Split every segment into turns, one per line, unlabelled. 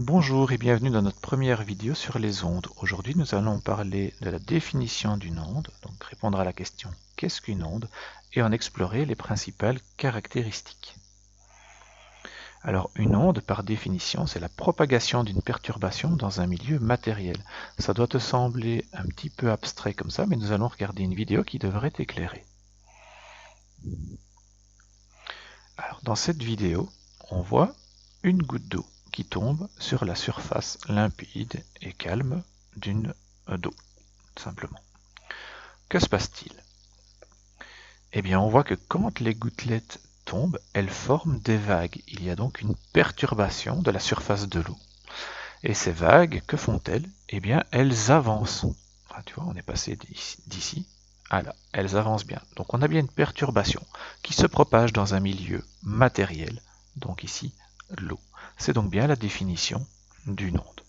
Bonjour et bienvenue dans notre première vidéo sur les ondes. Aujourd'hui, nous allons parler de la définition d'une onde, donc répondre à la question qu'est-ce qu'une onde, et en explorer les principales caractéristiques. Alors, une onde, par définition, c'est la propagation d'une perturbation dans un milieu matériel. Ça doit te sembler un petit peu abstrait comme ça, mais nous allons regarder une vidéo qui devrait t'éclairer. Alors, dans cette vidéo, on voit une goutte d'eau qui tombe sur la surface limpide et calme d'une d'eau, simplement. Que se passe-t-il? Eh bien, on voit que quand les gouttelettes tombent, elles forment des vagues. Il y a donc une perturbation de la surface de l'eau. Et ces vagues, que font-elles? Eh bien, elles avancent. Ah, tu vois, on est passé d'ici à là. Elles avancent bien. Donc, on a bien une perturbation qui se propage dans un milieu matériel. Donc ici, l'eau. C'est donc bien la définition d'une onde.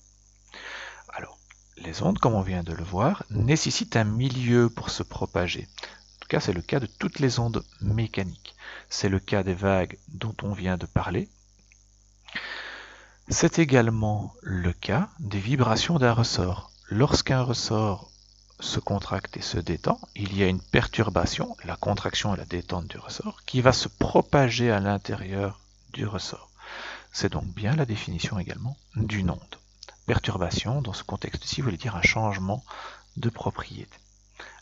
Alors, les ondes, comme on vient de le voir, nécessitent un milieu pour se propager. En tout cas, c'est le cas de toutes les ondes mécaniques. C'est le cas des vagues dont on vient de parler. C'est également le cas des vibrations d'un ressort. Lorsqu'un ressort se contracte et se détend, il y a une perturbation, la contraction et la détente du ressort, qui va se propager à l'intérieur du ressort. C'est donc bien la définition également d'une onde. Perturbation, dans ce contexte-ci, voulait dire un changement de propriété.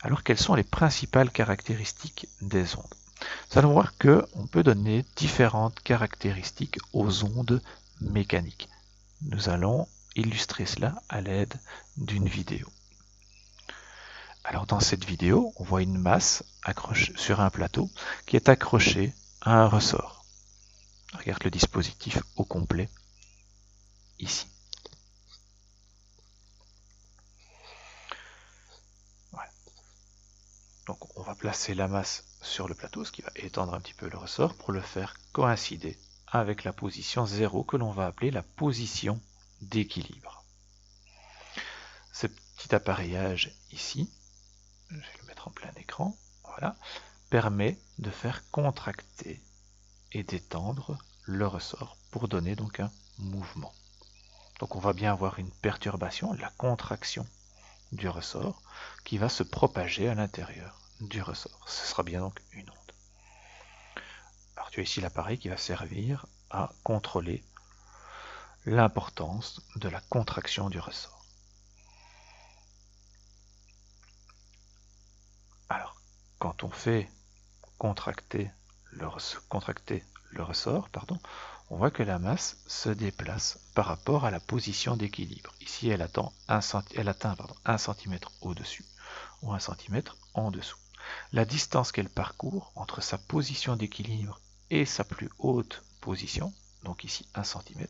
Alors, quelles sont les principales caractéristiques des ondes? Nous allons voir qu'on peut donner différentes caractéristiques aux ondes mécaniques. Nous allons illustrer cela à l'aide d'une vidéo. Alors, dans cette vidéo, on voit une masse accrochée sur un plateau qui est accrochée à un ressort. Regarde le dispositif au complet ici. Voilà. Donc on va placer la masse sur le plateau, ce qui va étendre un petit peu le ressort pour le faire coïncider avec la position 0 que l'on va appeler la position d'équilibre. Ce petit appareillage ici, je vais le mettre en plein écran, voilà, permet de faire contracter et d'étendre le ressort pour donner donc un mouvement. Donc on va bien avoir une perturbation, la contraction du ressort qui va se propager à l'intérieur du ressort. Ce sera bien donc une onde. Alors tu as ici l'appareil qui va servir à contrôler l'importance de la contraction du ressort. Alors, quand on fait contracter le ressort, on voit que la masse se déplace par rapport à la position d'équilibre. Ici, elle atteint 1 cm au-dessus ou 1 cm en dessous. La distance qu'elle parcourt entre sa position d'équilibre et sa plus haute position, donc ici 1 cm,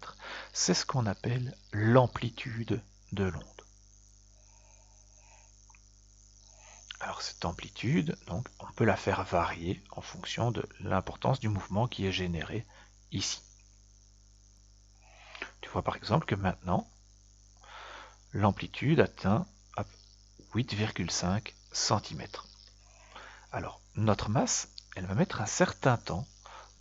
c'est ce qu'on appelle l'amplitude de l'onde. Alors cette amplitude, donc, on peut la faire varier en fonction de l'importance du mouvement qui est généré ici. Tu vois par exemple que maintenant, l'amplitude atteint 8,5 cm. Alors notre masse, elle va mettre un certain temps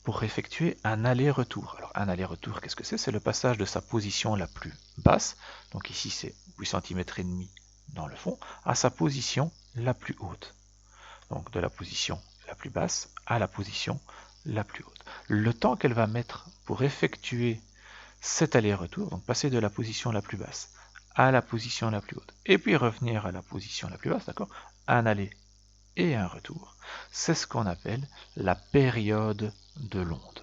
pour effectuer un aller-retour. Alors un aller-retour, qu'est-ce que c'est? C'est le passage de sa position la plus basse, donc ici c'est 8 cm et demi dans le fond, à sa position la plus haute. Donc de la position la plus basse à la position la plus haute. Le temps qu'elle va mettre pour effectuer cet aller-retour, donc passer de la position la plus basse à la position la plus haute, et puis revenir à la position la plus basse, d'accord? Un aller et un retour, c'est ce qu'on appelle la période de l'onde.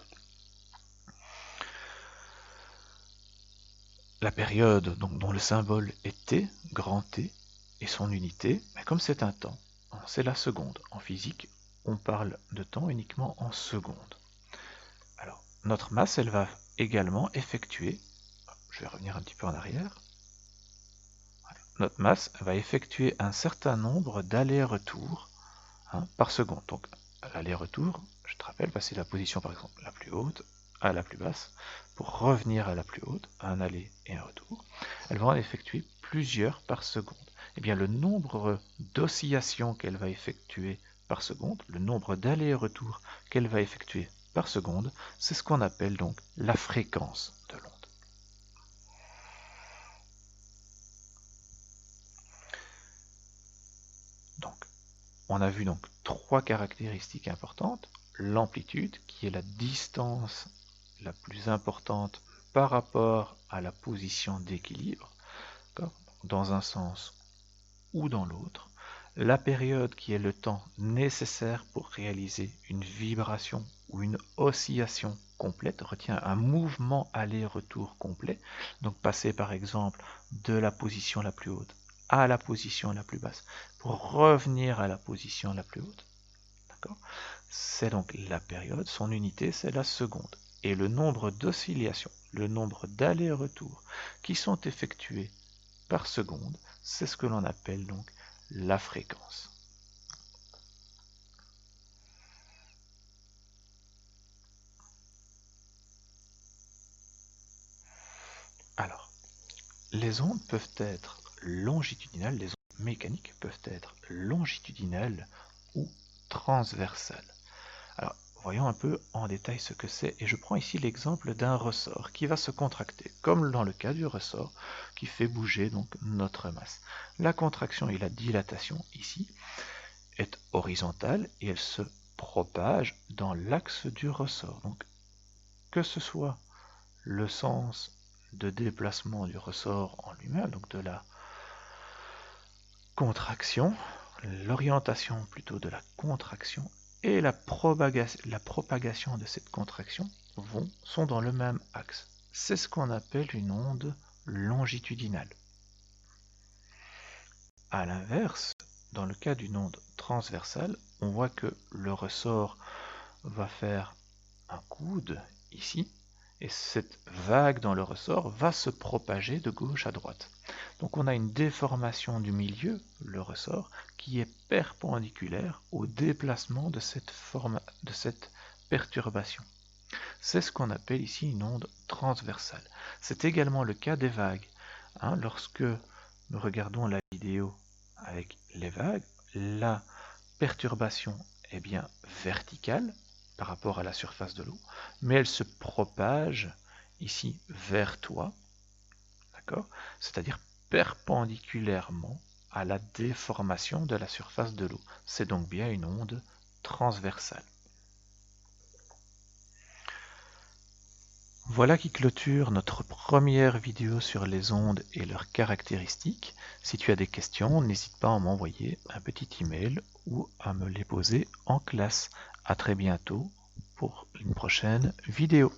La période donc, dont le symbole est T, grand T, et son unité, mais comme c'est un temps, c'est la seconde. En physique, on parle de temps uniquement en secondes. Alors, notre masse, elle va également effectuer, je vais revenir un petit peu en arrière, notre masse va effectuer un certain nombre d'allers-retours par seconde. Donc, l'aller-retour, je te rappelle, passer de la position par exemple la plus haute à la plus basse pour revenir à la plus haute, un aller et un retour. Elles vont en effectuer plusieurs par seconde. Et bien, le nombre d'oscillations qu'elle va effectuer par seconde, le nombre d'allers et retours qu'elle va effectuer par seconde, c'est ce qu'on appelle donc la fréquence de l'onde. on a vu donc 3 caractéristiques importantes. L'amplitude, qui est la distance la plus importante par rapport à la position d'équilibre, dans un sens ou dans l'autre. La période, qui est le temps nécessaire pour réaliser une vibration ou une oscillation complète, retient un mouvement aller-retour complet, donc passer par exemple de la position la plus haute à la position la plus basse pour revenir à la position la plus haute. C'est donc la période, son unité c'est la seconde. Et le nombre d'oscillations, le nombre d'allers-retours qui sont effectués par seconde, c'est ce que l'on appelle donc la fréquence. Alors, les ondes peuvent être longitudinales, les ondes mécaniques peuvent être longitudinales ou transversales. Alors, voyons un peu en détail ce que c'est, et je prends ici l'exemple d'un ressort qui va se contracter, comme dans le cas du ressort qui fait bouger donc notre masse. La contraction et la dilatation ici est horizontale et elle se propage dans l'axe du ressort. Donc, que ce soit le sens de déplacement du ressort en lui-même, donc de la contraction, l'orientation plutôt de la contraction et la propagation de cette contraction sont dans le même axe. C'est ce qu'on appelle une onde longitudinale. A l'inverse, dans le cas d'une onde transversale, on voit que le ressort va faire un coude ici, et cette vague dans le ressort va se propager de gauche à droite. Donc on a une déformation du milieu, le ressort, qui est perpendiculaire au déplacement de cette perturbation. C'est ce qu'on appelle ici une onde transversale. C'est également le cas des vagues. Lorsque nous regardons la vidéo avec les vagues, la perturbation est bien verticale par rapport à la surface de l'eau, mais elle se propage ici vers toi, d'accord? C'est-à-dire perpendiculairement à la déformation de la surface de l'eau. C'est donc bien une onde transversale. Voilà qui clôture notre première vidéo sur les ondes et leurs caractéristiques. Si tu as des questions, n'hésite pas à m'envoyer un petit email ou à me les poser en classe. À très bientôt pour une prochaine vidéo.